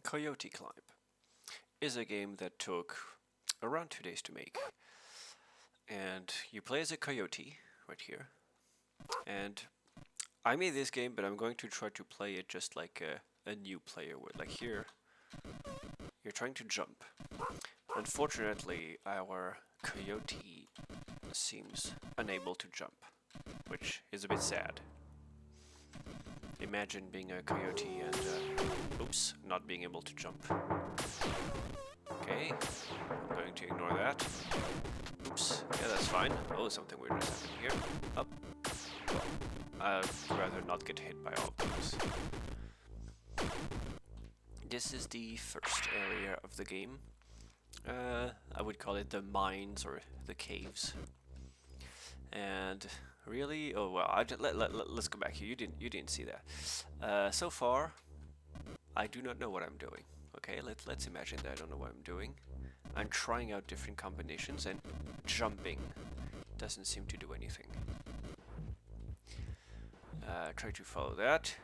Coyote Climb is a game that took around 2 days to make. And you play as a coyote right here. And I made this game, but I'm going to try to play it just like a new player would. Like here, you're trying to jump. Unfortunately, our coyote seems unable to jump, which is a bit sad. Imagine being a coyote and, oops, not being able to jump. Okay, I'm going to ignore that. Oops, yeah, that's fine. Oh, something weird is happening here. Up. I'd rather not get hit by all of those. This is the first area of the game. I would call it the mines or the caves. And really, oh well, let's go back here. You didn't see that. So far, I do not know what I'm doing. Okay, let's imagine that I don't know what I'm doing. I'm trying out different combinations and jumping doesn't seem to do anything. Try to follow that.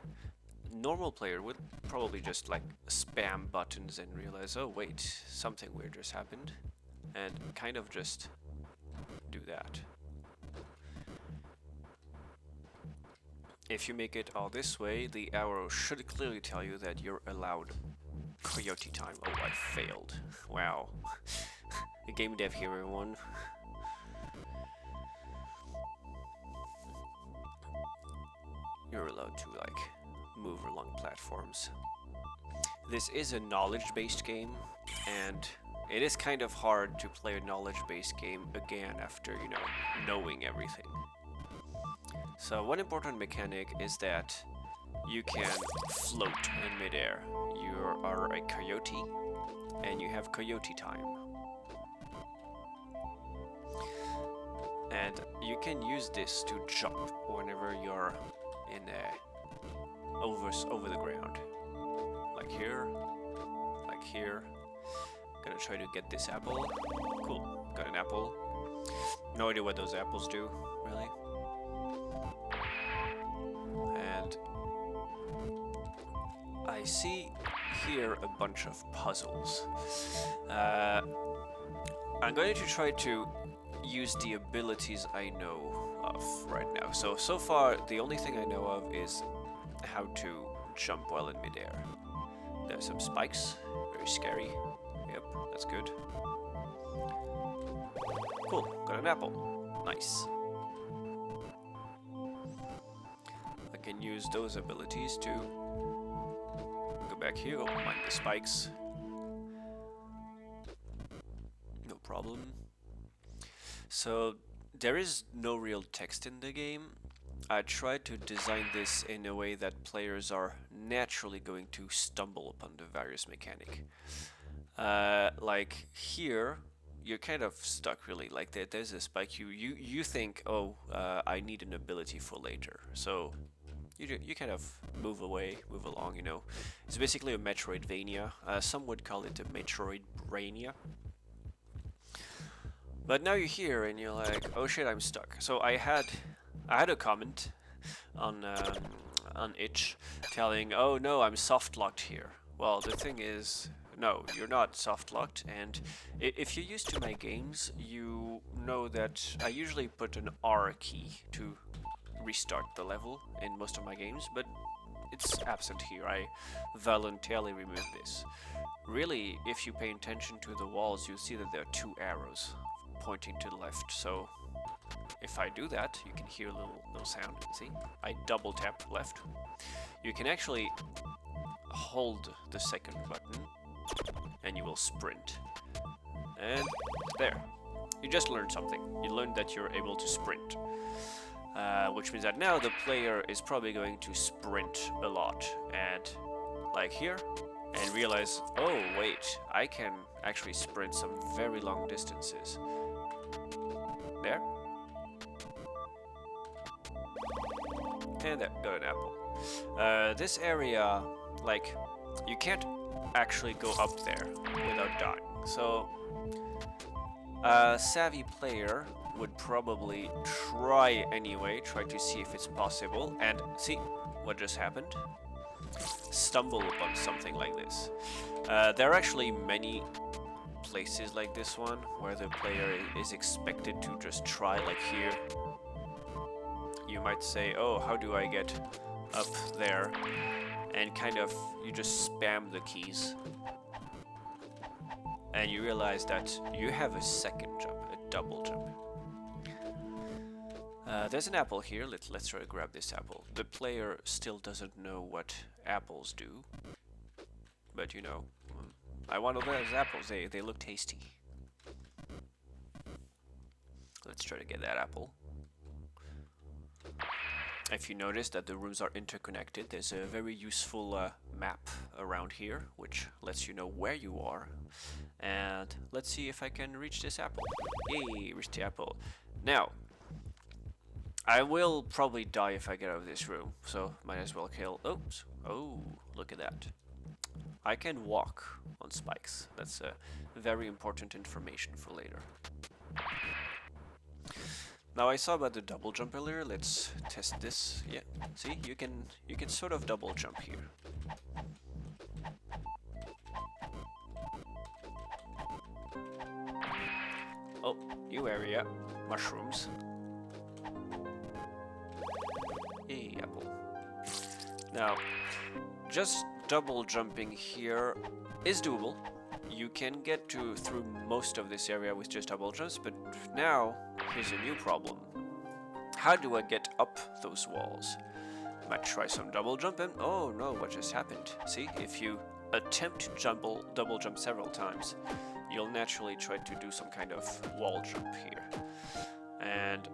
Normal player would probably just like spam buttons and realize, oh wait, something weird just happened, and kind of just do that. If you make it all this way, the arrow should clearly tell you that you're allowed coyote time. Oh, I failed. Wow. The game dev here, everyone. You're allowed to, like, move along platforms. This is a knowledge-based game, and it is kind of hard to play a knowledge-based game again after, you know, knowing everything. So one important mechanic is that you can float in midair. You are a coyote, and you have coyote time. And you can use this to jump whenever you're in over the ground. Like here, like here. Gonna try to get this apple. Cool, got an apple. No idea what those apples do, really. And I see here a bunch of puzzles. I'm going to try to use the abilities I know of right now. So far, the only thing I know of is how to jump while in midair. There's some spikes, very scary. Yep, that's good. Cool, got an apple. Nice. I can use those abilities to go back here, mind the spikes. No problem. So there is no real text in the game. I tried to design this in a way that players are naturally going to stumble upon the various mechanic. Like here, you're kind of stuck really. Like there's a spike. You think, oh, I need an ability for later. So you kind of move away, move along. You know, it's basically a Metroidvania. Some would call it a Metroidbrania. But now you're here and you're like, oh shit, I'm stuck. So I had a comment on itch telling, oh no, I'm soft locked here. Well, the thing is, no, you're not soft locked. And if you're used to my games, you know that I usually put an R key to restart the level in most of my games, but it's absent here. I voluntarily removed this. Really, if you pay attention to the walls, you'll see that there are two arrows pointing to the left. So if I do that, you can hear a little sound. See? I double tap left. You can actually hold the second button and you will sprint. And there. You just learned something. You learned that you're able to sprint. Which means that now the player is probably going to sprint a lot. And like here, and realize, oh wait, I can actually sprint some very long distances. There. And there, got an apple. This area, like, you can't actually go up there without dying. So, a savvy player would probably try anyway, try to see if it's possible. And see what just happened? stumble upon something like this. There are actually many places like this one where the player is expected to just try, like here. You might say, oh, how do I get up there? And kind of, you just spam the keys. And you realize that you have a second jump, a double jump. There's an apple here. Let's try to grab this apple. The player still doesn't know what apples do. But you know, I want those apples. They look tasty. Let's try to get that apple. If you notice that the rooms are interconnected, there's a very useful map around here, which lets you know where you are. And let's see if I can reach this apple. Yay, reach the apple. Now, I will probably die if I get out of this room, so might as well kill. Oops. Oh, look at that. I can walk on spikes. That's very important information for later. Now I saw about the double jump earlier. Let's test this. Yeah, see, you can sort of double jump here. Oh, new area, mushrooms. Yay, apple. Now, just double jumping here is doable. You can get through most of this area with just double jumps, but now here's a new problem. How do I get up those walls? Might try some double jump and oh no, what just happened? See, if you attempt to double jump several times, you'll naturally try to do some kind of wall jump here. And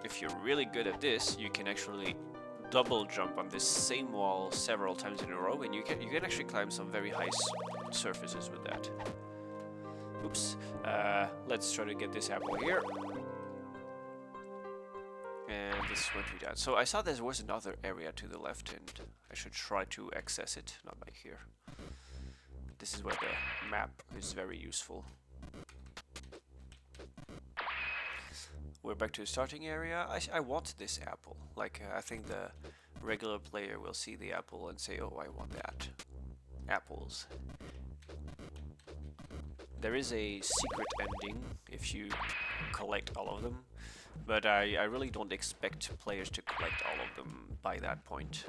if you're really good at this, you can actually double jump on this same wall several times in a row, and you can actually climb some very high surfaces with that. Oops. Let's try to get this apple here. And this went to that. So I saw there was another area to the left, and I should try to access it. Not by here. This is where the map is very useful. We're back to the starting area. I want this apple. Like, I think the regular player will see the apple and say, oh, I want that. Apples. There is a secret ending if you collect all of them, but I really don't expect players to collect all of them by that point.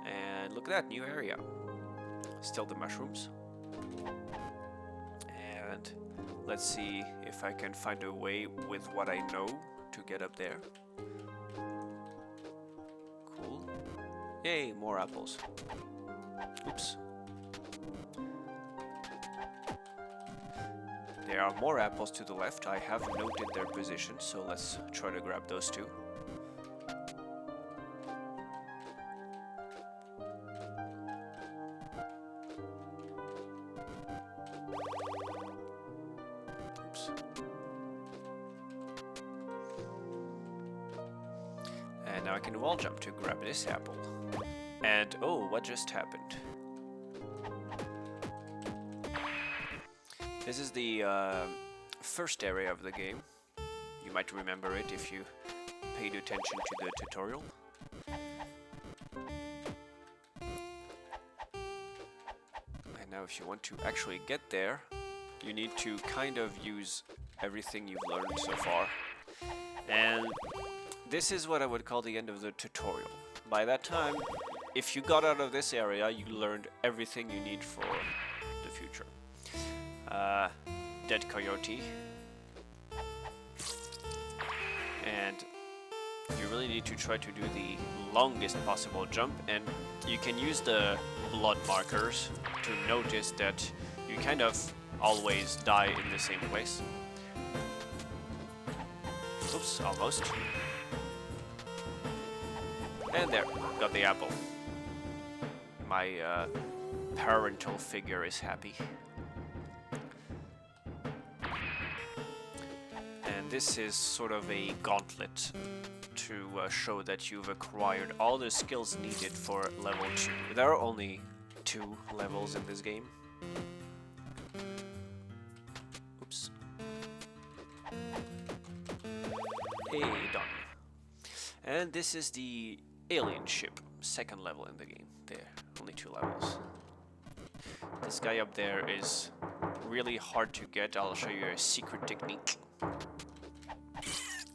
And look at that, new area. Still the mushrooms. And let's see if I can find a way with what I know to get up there. Cool. Yay, more apples. Oops. There are more apples to the left. I have noted their position, so let's try to grab those two. Oops. And now I can wall jump to grab this apple. And oh, what just happened? This is the first area of the game. You might remember it if you paid attention to the tutorial. And now if you want to actually get there, you need to kind of use everything you've learned so far. And this is what I would call the end of the tutorial. By that time, if you got out of this area, you learned everything you need for the future. Dead coyote. And you really need to try to do the longest possible jump, and you can use the blood markers to notice that you kind of always die in the same place. Oops, almost. And there, got the apple. My parental figure is happy. And this is sort of a gauntlet to show that you've acquired all the skills needed for level 2. There are only 2 levels in this game. Oops. Hey, done. And this is the alien ship. second level in the game. There, only 2 levels. This guy up there is really hard to get. I'll show you a secret technique.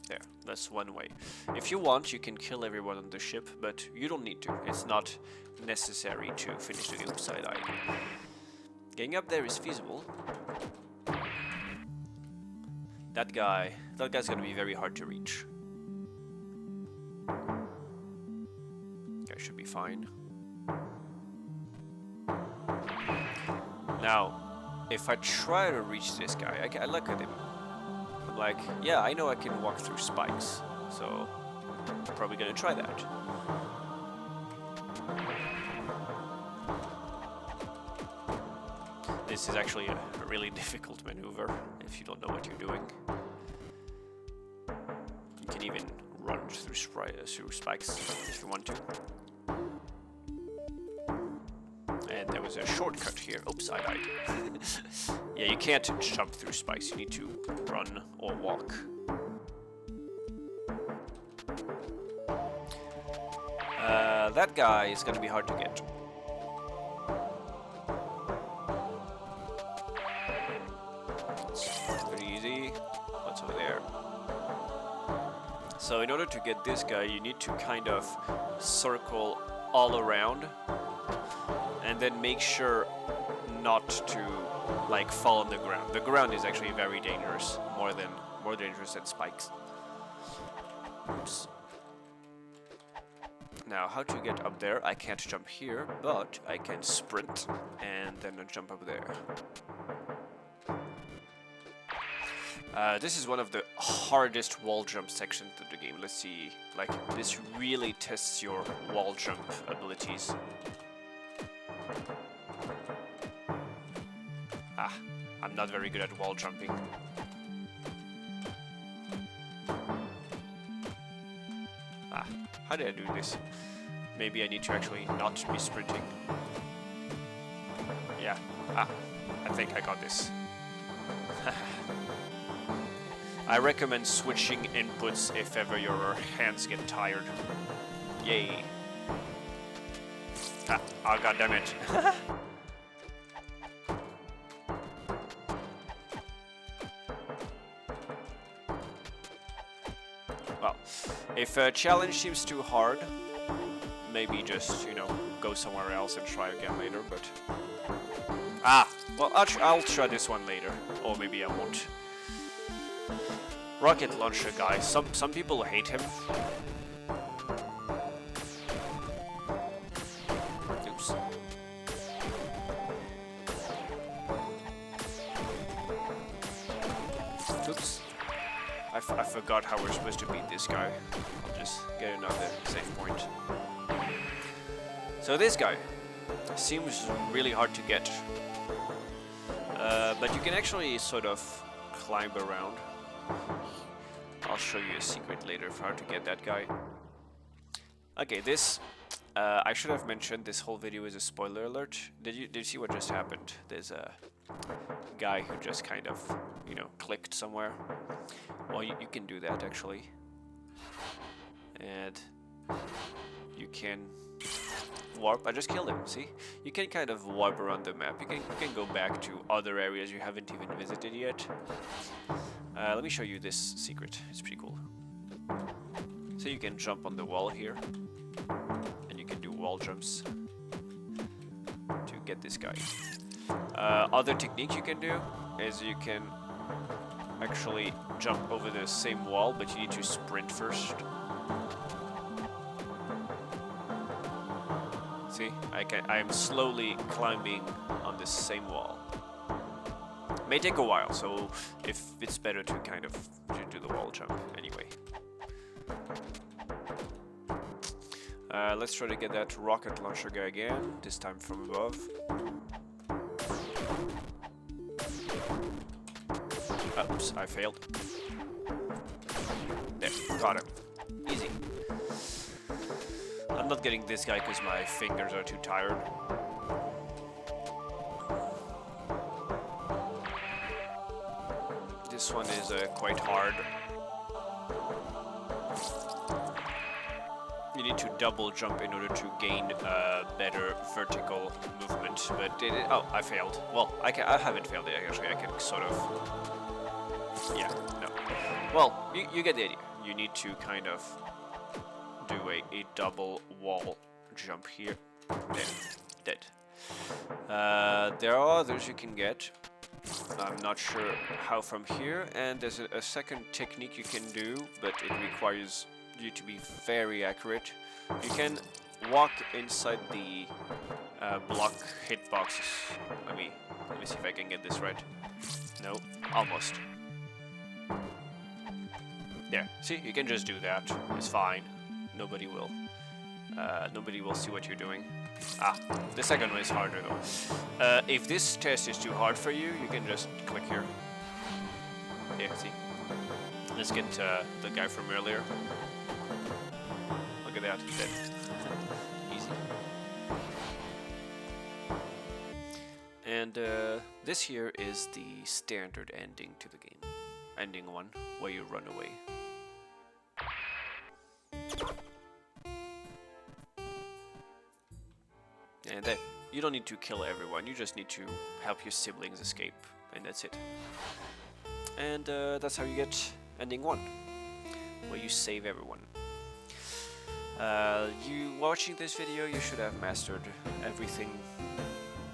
There, that's one way. If you want, you can kill everyone on the ship, but you don't need to. It's not necessary to finish the game side-eye. Getting up there is feasible. That guy's gonna be very hard to reach. Guy should be fine. Now, if I try to reach this guy, I look at him. I'm like, yeah, I know I can walk through spikes, so I'm probably gonna try that. This is actually a really difficult maneuver if you don't know what you're doing. You can even run through spikes if you want to. And there was a shortcut here. Oops, I died. Yeah, you can't jump through spikes. You need to run or walk. That guy is gonna be hard to get. It's pretty easy. What's over there? So in order to get this guy, you need to kind of circle all around and then make sure not to like fall on the ground. The ground is actually very dangerous, more dangerous than spikes. Oops. Now, how to get up there? I can't jump here, but I can sprint and then jump up there. This is one of the hardest wall jump sections of the game. Let's see, like, this really tests your wall jump abilities. Ah, I'm not very good at wall jumping. Ah, how did I do this? Maybe I need to actually not be sprinting. Yeah, I think I got this. I recommend switching inputs if ever your hands get tired. Yay. Ah, oh goddammit. Well, if a challenge seems too hard, maybe just, you know, go somewhere else and try again later, but... Ah! Well, I'll try this one later, or maybe I won't. Rocket launcher guy. Some people hate him. Oops. Oops. I forgot how we're supposed to beat this guy. I'll just get another save point. So this guy seems really hard to get. But you can actually sort of climb around. I'll show you a secret later for how to get that guy. Okay, this I should have mentioned this whole video is a spoiler alert. Did you see what just happened? There's a guy who just kind of, you know, clicked somewhere. Well, you can do that actually, and you can warp. I just killed him. See, you can kind of warp around the map. You can go back to other areas you haven't even visited yet. Let me show you this secret. It's pretty cool. So you can jump on the wall here, and you can do wall jumps to get this guy. Other technique you can do is you can actually jump over the same wall, but you need to sprint first. See, I am slowly climbing on this same wall. May take a while, so if it's better to kind of do the wall jump anyway. Let's try to get that rocket launcher guy again, this time from above. Oops, I failed. There, got him. Easy. I'm not getting this guy because my fingers are too tired. This one is quite hard. You need to double jump in order to gain better vertical movement. But oh, I failed. Well, I haven't failed yet, actually. I can sort of... Yeah, no. Well, you get the idea. You need to kind of do a double wall jump here. There. Dead. There are others you can get. I'm not sure how from here, and there's a second technique you can do, but it requires you to be very accurate. You can walk inside the block hitboxes. Let me see if I can get this right. No, almost. There. See, you can just do that. It's fine. Nobody will see what you're doing. Ah, the second one is harder though. If this test is too hard for you, you can just click here. Yeah, see. Let's get the guy from earlier. Look at that, he's dead. Easy. And this here is the standard ending to the game. Ending 1, where you run away. And then you don't need to kill everyone, you just need to help your siblings escape, and that's it. And that's how you get ending 1, where you save everyone. You watching this video, you should have mastered everything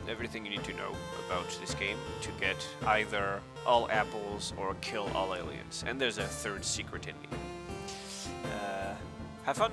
you need to know about this game to get either all apples or kill all aliens. And there's a third secret ending. Have fun!